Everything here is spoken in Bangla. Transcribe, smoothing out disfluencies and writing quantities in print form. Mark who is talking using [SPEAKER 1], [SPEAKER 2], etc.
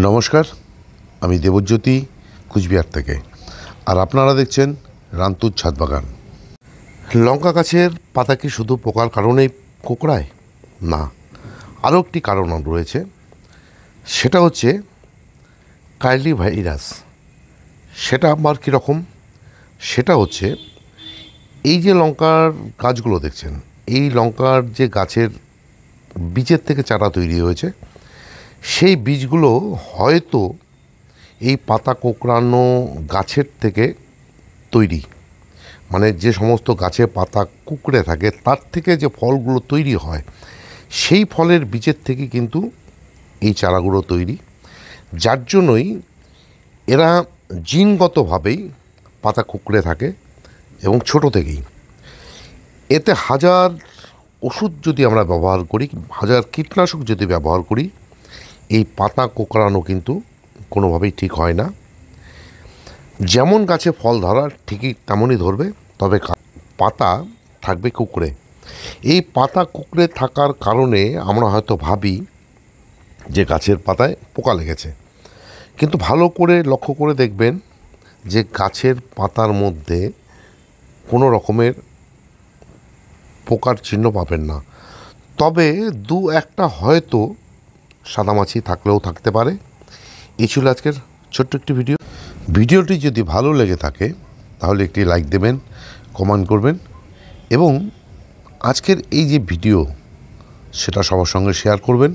[SPEAKER 1] নমস্কার, আমি দেবজ্যোতি কুচবিহার থেকে। আর আপনারা দেখছেন রান্তুর ছাদ বাগান। লঙ্কা গাছের পাতা কি শুধু পোকার কারণেই কোঁকড়ায়? না, আরও একটি কারণ রয়েছে। সেটা হচ্ছে কাইলি ভাইরাস। সেটা আবার কীরকম? সেটা হচ্ছে এই যে লঙ্কার গাছগুলো দেখছেন, এই লঙ্কার যে গাছের বীজের থেকে চারা তৈরি হয়েছে, সেই বীজগুলো হয়তো এই পাতা কোঁকড়ানো গাছের থেকে তৈরি। মানে যে সমস্ত গাছে পাতা কুঁকড়ে থাকে তার থেকে যে ফলগুলো তৈরি হয়, সেই ফলের বীজের থেকে কিন্তু এই চারাগুলো তৈরি। যার জন্যই এরা জিনগতভাবেই পাতা কুঁকড়ে থাকে এবং ছোট থেকেই। এতে হাজার ওষুধ যদি আমরা ব্যবহার করি, হাজার কীটনাশক যদি ব্যবহার করি, এই পাতা কোঁকড়ানো কিন্তু কোনোভাবেই ঠিক হয় না। যেমন গাছে ফল ধরা ঠিকই তেমনই ধরবে, তবে পাতা থাকবে কুঁকড়ে। এই পাতা কুঁকড়ে থাকার কারণে আমরা হয়তো ভাবি যে গাছের পাতায় পোকা লেগেছে, কিন্তু ভালো করে লক্ষ্য করে দেখবেন যে গাছের পাতার মধ্যে কোনো রকমের পোকার চিহ্ন পাবেন না। তবে দু একটা হয়তো সাদামাছি থাকলেও থাকতে পারে। এই ছিল আজকের ছোট্ট একটি ভিডিওটি যদি ভালো লেগে থাকে তাহলে একটি লাইক দেবেন, কমেন্ট করবেন এবং আজকের এই যে ভিডিও সেটা সবার সঙ্গে শেয়ার করবেন।